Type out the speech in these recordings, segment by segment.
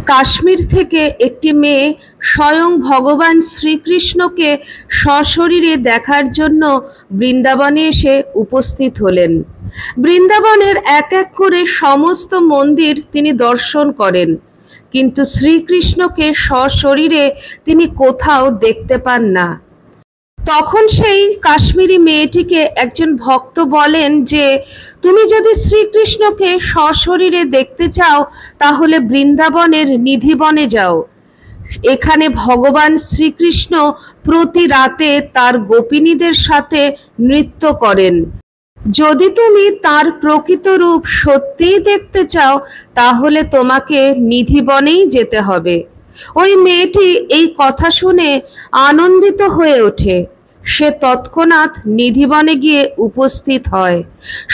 কাশ্মীর থেকে একটি মেয়ে স্বয়ং ভগবান শ্রীকৃষ্ণকে সশরীরে দেখার জন্য বৃন্দাবনে এসে উপস্থিত হলেন। বৃন্দাবনের এক এক করে সমস্ত মন্দির তিনি দর্শন করেন, কিন্তু শ্রীকৃষ্ণকে সশরীরে তিনি কোথাও দেখতে পান না। তখন সেই কাশ্মীরি মেয়েটিকে একজন ভক্ত বলেন যে, তুমি যদি শ্রীকৃষ্ণকে সশরীরে দেখতে চাও তাহলে বৃন্দাবনের নিধিবনে যাও। এখানে ভগবান শ্রীকৃষ্ণ প্রতি রাতে তার গোপিনীদের সাথে নৃত্য করেন। যদি তুমি তার প্রকৃত রূপ সত্যিই দেখতে চাও তাহলে তোমাকে নিধিবনেই যেতে হবে। ওই মেয়েটি এই কথা শুনে আনন্দিত হয়ে ওঠে। সে তৎক্ষণাৎ নিধিবনে গিয়ে উপস্থিত হয়।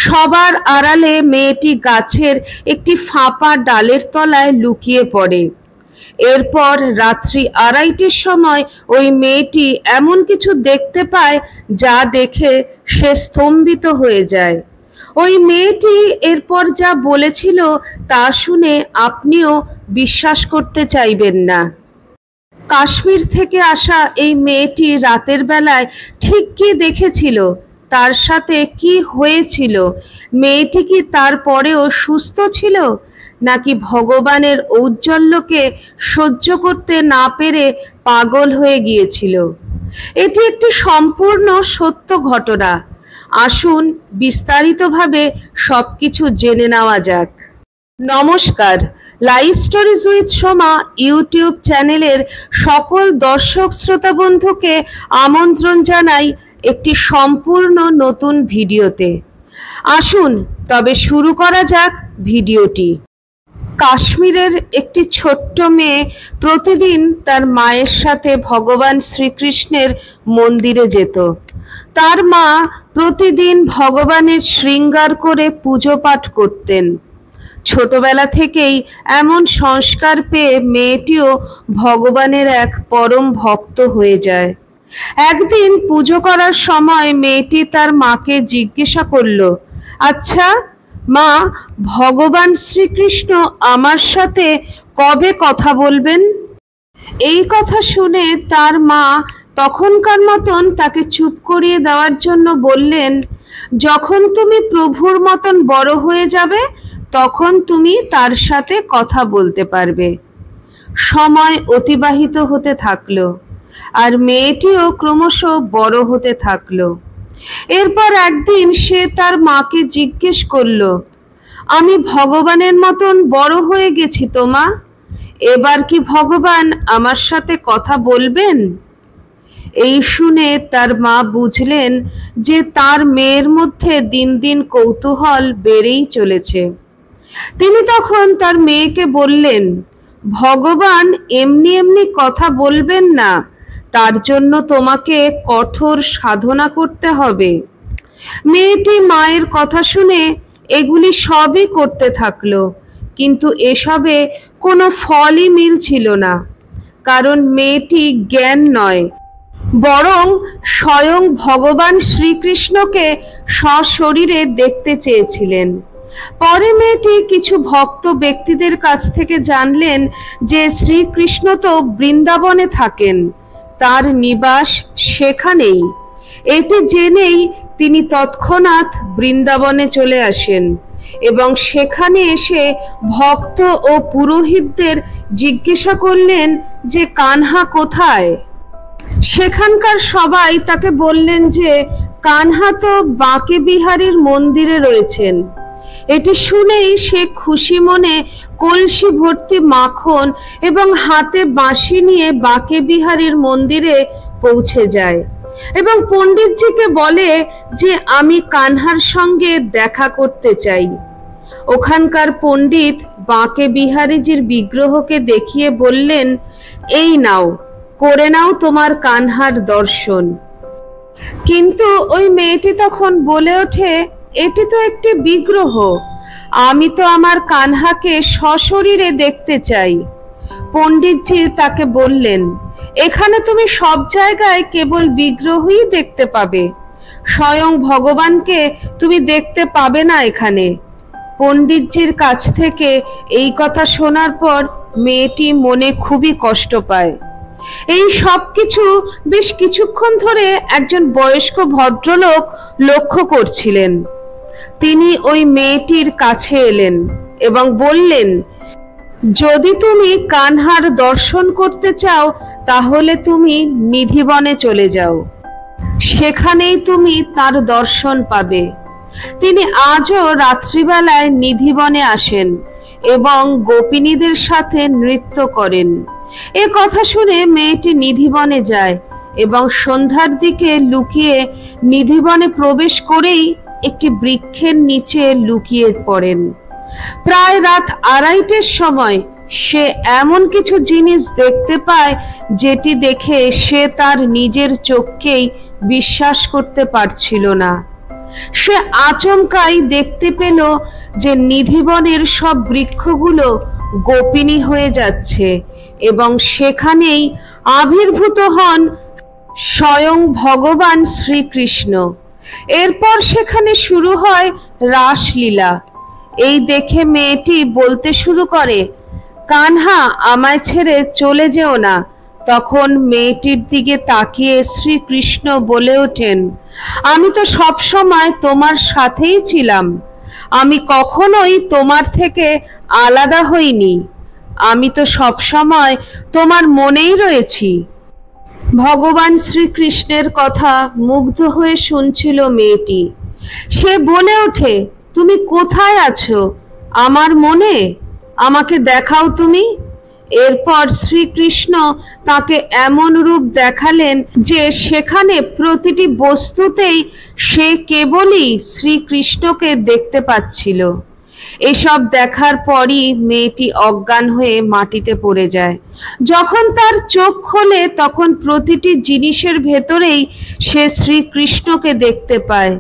সবার আড়ালে মেয়েটি গাছের একটি ফাঁপা ডালের তলায় লুকিয়ে পড়ে। এরপর রাত্রি 2:30টার সময় ওই মেয়েটি এমন কিছু দেখতে পায় যা দেখে সে স্তম্ভিত হয়ে যায়। ওই মেয়েটি এরপর যা বলেছিল তা শুনে আপনিও বিশ্বাস করতে চাইবেন না। কাশ্মীর থেকে আসা এই মেয়েটি রাতের বেলায় ঠিক কি দেখেছিল, তার সাথে কি হয়েছিল, মেয়েটি কি তারপরেও সুস্থ ছিল, নাকি ভগবানের ঔজ্জ্বল্যকে সহ্য করতে না পেরে পাগল হয়ে গিয়েছিল? এটি একটি সম্পূর্ণ সত্য ঘটনা। আসুন বিস্তারিতভাবে সবকিছু জেনে নেওয়া যাক। নমস্কার, live stories with Soma YouTube চ্যানেলের সকল দর্শক শ্রোতা বন্ধুকে আমন্ত্রণ জানাই একটি সম্পূর্ণ নতুন ভিডিওতে। আসুন তবে শুরু করা যাক ভিডিওটি। কাশ্মীরের একটি ছোট্ট মেয়ে প্রতিদিন তার মায়ের সাথে ভগবান শ্রীকৃষ্ণের মন্দিরে যেত। তার মা প্রতিদিন ভগবানের শৃঙ্গার করে পুজো পাঠ করতেন। ছোটবেলা থেকেই এমন সংস্কার পেয়ে মেয়েটিও ভগবানের এক পরম ভক্ত হয়ে যায়। একদিন পুজো করার সময় মেয়েটি তার মাকে জিজ্ঞাসা করল, আচ্ছা মা, ভগবান শ্রীকৃষ্ণ আমার সাথে কবে কথা বলবেন? এই কথা শুনে তার মা তখনকার মতন তাকে চুপ করিয়ে দেওয়ার জন্য বললেন, যখন তুমি প্রভুর মতন বড় হয়ে যাবে তখন তুমি তার সাথে কথা বলতে পারবে। সময় অতিবাহিত হতে থাকলো আর মেয়েটিও ক্রমশ বড় হতে থাকলো। এরপর একদিন সে তার মাকে জিজ্ঞেস করলো, আমি ভগবানের মতন বড় হয়ে গেছি তো মা, এবার কি ভগবান আমার সাথে কথা বলবেন? এই শুনে তার মা বুঝলেন যে তার মেয়ের মধ্যে দিন দিন কৌতূহল বেড়েই চলেছে। তিনি তখন তার মেয়েকে বললেন, ভগবান এমনি এমনি কথা বলবেন না, তার জন্য তোমাকে কঠোর সাধনা করতে হবে। মেয়েটি মায়ের কথা শুনে এগুলি সবই করতে থাকলো, কিন্তু এসবে কোনো ফলই মিলছিল না। কারণ মেয়েটি জ্ঞান নয়, বরং স্বয়ং ভগবান শ্রীকৃষ্ণকে সশরীরে দেখতে চেয়েছিলেন। পরে মেয়েটি কিছু ভক্ত ব্যক্তিদের কাছ থেকে জানলেন যে শ্রীকৃষ্ণ তো বৃন্দাবনে থাকেন, তার নিবাস সেখানেই। এটি জেনেই তিনি তৎক্ষণাৎ বৃন্দাবনে চলে আসেন এবং সেখানে এসে ভক্ত ও পুরোহিতদের জিজ্ঞাসা করলেন যে কানহা কোথায়। সেখানকার সবাই তাকে বললেন যে কানহা তো বাঁকে বিহারীর মন্দিরে রয়েছেন। এটি শুনেই সে খুশি মনে কলসি ভর্তি মাখন এবং হাতে বাঁশি নিয়ে বাঁকে বিহারীর মন্দিরে পৌঁছে যায় এবং পণ্ডিতজিকে বলে যে আমি কানহার সঙ্গে দেখা করতে চাই। ওখানকার পণ্ডিত বাঁকে বিহারীজির বিগ্রহকে দেখিয়ে বললেন, এই নাও, করে নাও তোমার কানহার দর্শন। কিন্তু ওই মেয়েটি তখন বলে ওঠে, এটি তো একটি বিগ্রহ, আমি তো আমার কানহাকে সশরীরে দেখতে চাই। পণ্ডিতজি তাকে বললেন, এখানে তুমি সব জায়গায় কেবল বিগ্রহই দেখতে পাবে, স্বয়ং ভগবানকে তুমি দেখতে পাবে না এখানে। পণ্ডিতজির কাছ থেকে এই কথা শোনার পর মেয়েটি মনে খুবই কষ্ট পায়। এই সব কিছু বেশ কিছুক্ষণ ধরে একজন বয়স্ক ভদ্রলোক লক্ষ্য করছিলেন। তিনি ওই মেয়েটির কাছে এলেন এবং বললেন, যদি তুমি কানহার দর্শন করতে চাও তাহলে তুমি নিধিবনে চলে যাও, সেখানেই তুমি তার দর্শন পাবে। তিনি আজও রাত্রিবেলায় নিধিবনে আসেন এবং গোপিনীদের সাথে নৃত্য করেন। এ কথা শুনে মেয়েটি নিধিবনে যায় এবং সন্ধ্যার দিকে লুকিয়ে নিধিবনে প্রবেশ করেই একটি বৃক্ষের নিচে লুকিয়ে পড়েন। প্রায় রাত 2:30টার সময় সে এমন কিছু জিনিস দেখতে পায় যেটি দেখে সে তার নিজের চোখকেই বিশ্বাস করতে পারছিল না। সে আচমকাই দেখতে পেল যে নিধিবনের সব বৃক্ষগুলো গোপিনী হয়ে যাচ্ছে এবং সেখানেই আবির্ভূত হন স্বয়ং ভগবান শ্রীকৃষ্ণ। এরপর সেখানে শুরু হয় রাসলীলা। এই দেখে মেয়েটি বলতে শুরু করে, কানহা, আমায় ছেড়ে চলে যেও না। তখন মেয়েটির দিকে তাকিয়ে শ্রীকৃষ্ণ বলে ওঠেন, আমি তো সব সময় তোমার সাথেই ছিলাম, আমি কখনোই তোমার থেকে আলাদা হইনি, আমি তো সব সময় তোমার মনেই রয়েছি। ভগবান শ্রীকৃষ্ণের কথা মুগ্ধ হয়ে শুনছিল মেয়েটি। সে বলে ওঠে, তুমি কোথায় আছো? আমার মনে, আমাকে দেখাও তুমি। এরপর শ্রীকৃষ্ণ তাকে এমন রূপ দেখালেন যে সেখানে প্রতিটি বস্তুতেই সে কেবলই শ্রীকৃষ্ণকে দেখতে পাচ্ছিল। এসব দেখার পরই মেয়েটি অজ্ঞান হয়ে মাটিতে পড়ে যায়। যখন তার চোখ খোলে তখন প্রতিটি জিনিসের ভেতরেই সে শ্রীকৃষ্ণকে দেখতে পায়।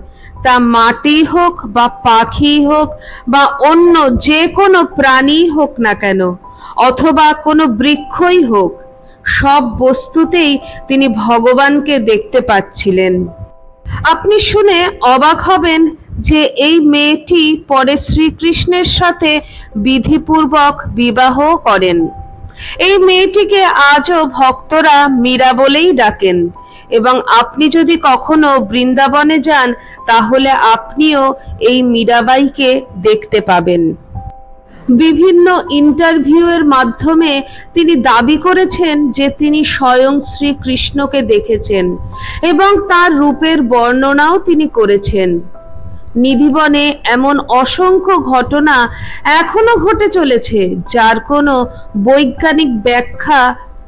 তা মাটি হোক বা পাখি হোক বা অন্য যে কোনো প্রাণী হোক না কেন, অথবা কোনো বৃক্ষই হোক, সব বস্তুতেই তিনি ভগবানকে দেখতে পাচ্ছিলেন। আপনি শুনে অবাক হবেন যে এই মেয়েটি পরে শ্রীকৃষ্ণের সাথে বিধিপূর্বক বিবাহ করেন। এই মেয়েটিকে আজও ভক্তরা মীরা বলেই ডাকেন এবং আপনি যদি কখনো বৃন্দাবনে যান তাহলে আপনিও এই মীরাবাইকে দেখতে পাবেন। বিভিন্ন ইন্টারভিউয়ের মাধ্যমে তিনি দাবি করেছেন যে তিনি স্বয়ং শ্রীকৃষ্ণকে দেখেছেন এবং তার রূপের বর্ণনাও তিনি করেছেন। নিধিবনে এমন অসংখ্য ঘটনা এখনো ঘটে চলেছে যার কোনো বৈজ্ঞানিক ব্যাখ্যা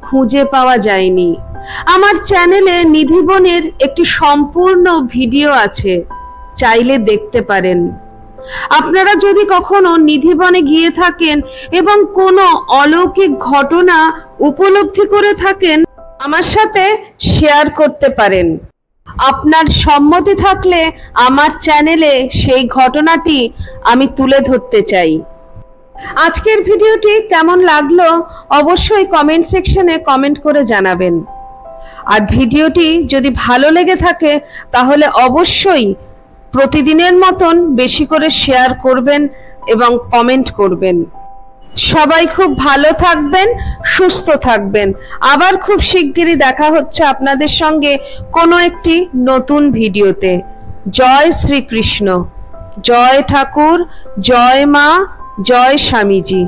খুঁজে পাওয়া যায়নি। আমার চ্যানেলে নিধিবনের একটি সম্পূর্ণ ভিডিও আছে, চাইলে দেখতে পারেন। আপনারা যদি কখনো নিধিবনে গিয়ে থাকেন এবং কোনো অলৌকিক ঘটনা উপলব্ধি করে থাকেন, আমার সাথে শেয়ার করতে পারেন। আপনার সম্মতি থাকলে আমার চ্যানেলে সেই ঘটনাটি আমি তুলে ধরতে চাই। আজকের ভিডিওটি কেমন লাগলো অবশ্যই কমেন্ট সেকশনে কমেন্ট করে জানাবেন। আর ভিডিওটি যদি ভালো লেগে থাকে তাহলে অবশ্যই প্রতিদিনের মতন বেশি করে শেয়ার করবেন এবং কমেন্ট করবেন। সবাই খুব ভালো থাকবেন, সুস্থ থাকবেন। আবার খুব শিগগিরই দেখা হচ্ছে আপনাদের সঙ্গে কোনো একটি নতুন ভিডিওতে। জয় শ্রীকৃষ্ণ, জয় ঠাকুর, জয় মা, জয় স্বামীজি।